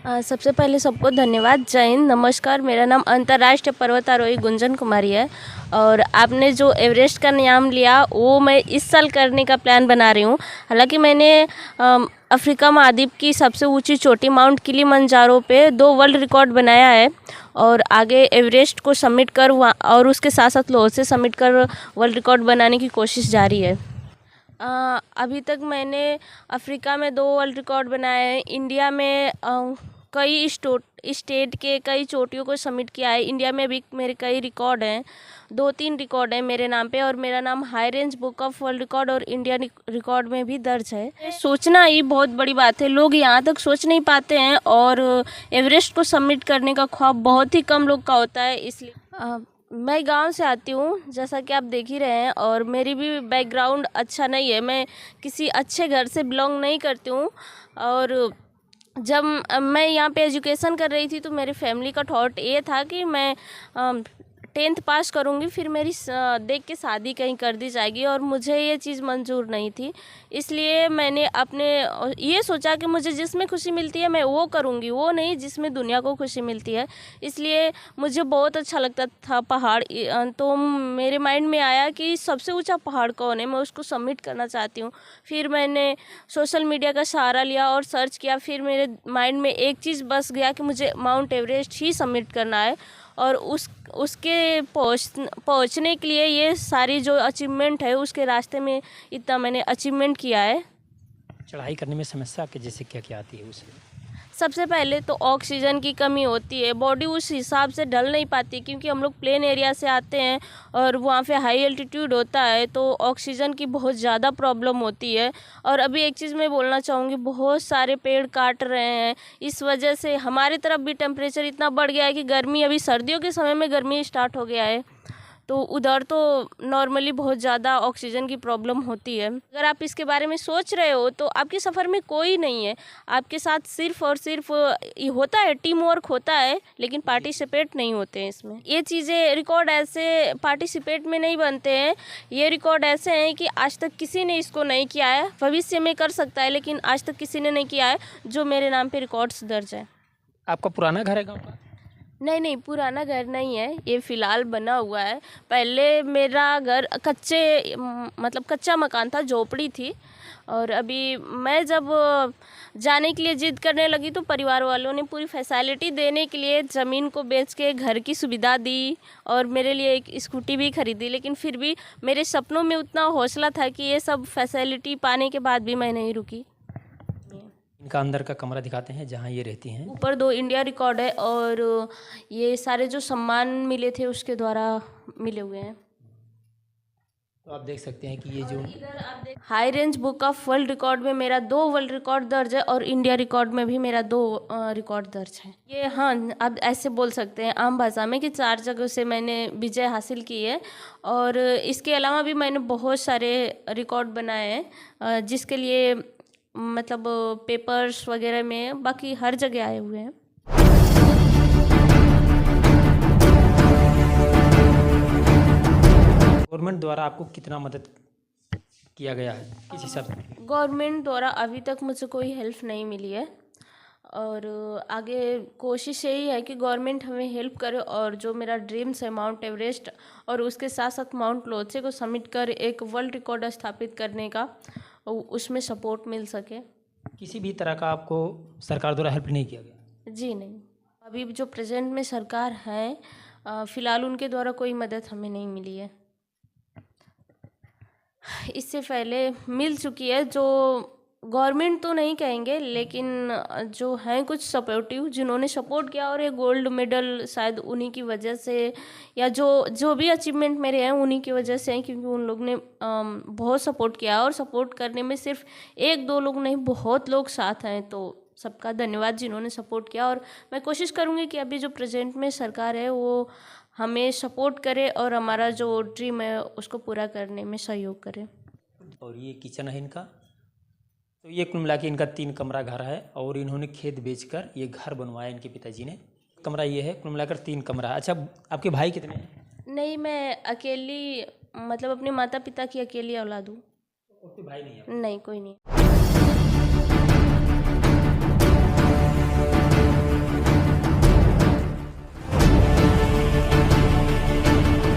सबसे पहले सबको धन्यवाद। जय हिंद, नमस्कार। मेरा नाम अंतर्राष्ट्रीय पर्वतारोही गुंजन कुमारी है और आपने जो एवरेस्ट का नाम लिया वो मैं इस साल करने का प्लान बना रही हूँ। हालांकि मैंने अफ्रीका महाद्वीप की सबसे ऊंची चोटी माउंट किलिमंजारो पे 2 वर्ल्ड रिकॉर्ड बनाया है और आगे एवरेस्ट को सबमिट कर और उसके साथ साथ लाहौर सबमिट कर वर्ल्ड रिकॉर्ड बनाने की कोशिश जारी है। अभी तक मैंने अफ्रीका में 2 वर्ल्ड रिकॉर्ड बनाए हैं। इंडिया में कई स्टेट के कई चोटियों को सबमिट किया है। इंडिया में भी मेरे कई रिकॉर्ड हैं, 2-3 रिकॉर्ड हैं मेरे नाम पे और मेरा नाम high range book of world record और इंडिया रिकॉर्ड में भी दर्ज है। सोचना ही बहुत बड़ी बात है, लोग यहाँ तक सोच नहीं पाते हैं और एवरेस्ट को सबमिट करने का ख्वाब बहुत ही कम लोग का होता है। इसलिए मैं गांव से आती हूँ, जैसा कि आप देख ही रहे हैं, और मेरी भी बैकग्राउंड अच्छा नहीं है। मैं किसी अच्छे घर से बिलोंग नहीं करती हूँ और जब मैं यहाँ पे एजुकेशन कर रही थी तो मेरी फैमिली का थॉट ये था कि मैं 10th पास करूँगी, फिर मेरी देख के शादी कहीं कर दी जाएगी और मुझे ये चीज़ मंजूर नहीं थी। इसलिए मैंने अपने ये सोचा कि मुझे जिसमें खुशी मिलती है मैं वो करूँगी, वो नहीं जिसमें दुनिया को खुशी मिलती है। इसलिए मुझे बहुत अच्छा लगता था पहाड़, तो मेरे माइंड में आया कि सबसे ऊंचा पहाड़ कौन है, मैं उसको सबमिट करना चाहती हूँ। फिर मैंने सोशल मीडिया का सहारा लिया और सर्च किया। फिर मेरे माइंड में एक चीज़ बस गया कि मुझे माउंट एवरेस्ट ही सबमिट करना है और उसके पहुँचने के लिए ये सारी जो अचीवमेंट है उसके रास्ते में इतना मैंने अचीवमेंट किया है। चढ़ाई करने में समस्या आपके जैसे क्या क्या आती है उसे? सबसे पहले तो ऑक्सीजन की कमी होती है, बॉडी उस हिसाब से ढल नहीं पाती क्योंकि हम लोग प्लेन एरिया से आते हैं और वहाँ पे हाई एल्टीट्यूड होता है तो ऑक्सीजन की बहुत ज़्यादा प्रॉब्लम होती है। और अभी एक चीज़ मैं बोलना चाहूँगी, बहुत सारे पेड़ काट रहे हैं, इस वजह से हमारी तरफ भी टेम्परेचर इतना बढ़ गया है कि गर्मी, अभी सर्दियों के समय में गर्मी स्टार्ट हो गया है तो उधर तो नॉर्मली बहुत ज़्यादा ऑक्सीजन की प्रॉब्लम होती है। अगर आप इसके बारे में सोच रहे हो तो आपके सफ़र में कोई नहीं है, आपके साथ सिर्फ और सिर्फ होता है, टीम वर्क होता है, लेकिन पार्टिसिपेट नहीं होते हैं इसमें। ये चीज़ें रिकॉर्ड ऐसे पार्टिसिपेट में नहीं बनते हैं, ये रिकॉर्ड ऐसे हैं कि आज तक किसी ने इसको नहीं किया है। भविष्य में कर सकता है लेकिन आज तक किसी ने नहीं किया है जो मेरे नाम पर रिकॉर्ड्स दर्ज है। आपका पुराना घर है गाँव का? नहीं, पुराना घर नहीं है, ये फ़िलहाल बना हुआ है। पहले मेरा घर मतलब कच्चा मकान था, झोपड़ी थी और अभी मैं जब जाने के लिए ज़िद करने लगी तो परिवार वालों ने पूरी फैसिलिटी देने के लिए ज़मीन को बेच के घर की सुविधा दी और मेरे लिए एक स्कूटी भी खरीदी। लेकिन फिर भी मेरे सपनों में उतना हौसला था कि ये सब फैसिलिटी पाने के बाद भी मैं नहीं रुकी। इनका अंदर का कमरा दिखाते हैं जहाँ ये रहती हैं। ऊपर 2 इंडिया रिकॉर्ड है और ये सारे जो सम्मान मिले थे उसके द्वारा मिले हुए हैं। तो आप देख सकते हैं कि ये जो इधर आप देख, high range book of world record में मेरा 2 वर्ल्ड रिकॉर्ड दर्ज है और इंडिया रिकॉर्ड में भी मेरा 2 रिकॉर्ड दर्ज है। ये हाँ, आप ऐसे बोल सकते हैं आम भाषा में कि 4 जगह से मैंने विजय हासिल की है और इसके अलावा भी मैंने बहुत सारे रिकॉर्ड बनाए हैं जिसके लिए मतलब पेपर्स वगैरह में बाकी हर जगह आए हुए हैं। गवर्नमेंट द्वारा आपको कितना मदद किया गया है, किस हिसाब से? गवर्नमेंट द्वारा अभी तक मुझे कोई हेल्प नहीं मिली है और आगे कोशिश यही है कि गवर्नमेंट हमें हेल्प करे और जो मेरा ड्रीम्स है माउंट एवरेस्ट और उसके साथ साथ माउंट लोत्से को सबमिट कर एक वर्ल्ड रिकॉर्ड स्थापित करने का, उसमें सपोर्ट मिल सके। किसी भी तरह का आपको सरकार द्वारा हेल्प नहीं किया गया? जी नहीं, अभी जो प्रेजेंट में सरकार है फ़िलहाल उनके द्वारा कोई मदद हमें नहीं मिली है। इससे पहले मिल चुकी है, जो गवर्नमेंट तो नहीं कहेंगे लेकिन जो हैं कुछ सपोर्टिव जिन्होंने सपोर्ट किया और ये गोल्ड मेडल शायद उन्हीं की वजह से या जो भी अचीवमेंट मेरे हैं उन्हीं की वजह से हैं क्योंकि उन लोग ने बहुत सपोर्ट किया और सपोर्ट करने में सिर्फ 1-2 लोग नहीं, बहुत लोग साथ हैं। तो सबका धन्यवाद जिन्होंने सपोर्ट किया और मैं कोशिश करूँगी कि अभी जो प्रेजेंट में सरकार है वो हमें सपोर्ट करे और हमारा जो ड्रीम है उसको पूरा करने में सहयोग करे। और ये किचन है इनका, तो ये कुल मिला के इनका 3 कमरा घर है और इन्होंने खेत बेचकर ये घर बनवाया इनके पिताजी ने। कमरा ये है, कुल मिलाकर 3 कमरा। अच्छा, आपके भाई कितने हैं? नहीं, मैं अकेली, मतलब अपने माता पिता की अकेली औलाद हूँ। भाई नहीं है? नहीं, कोई नहीं।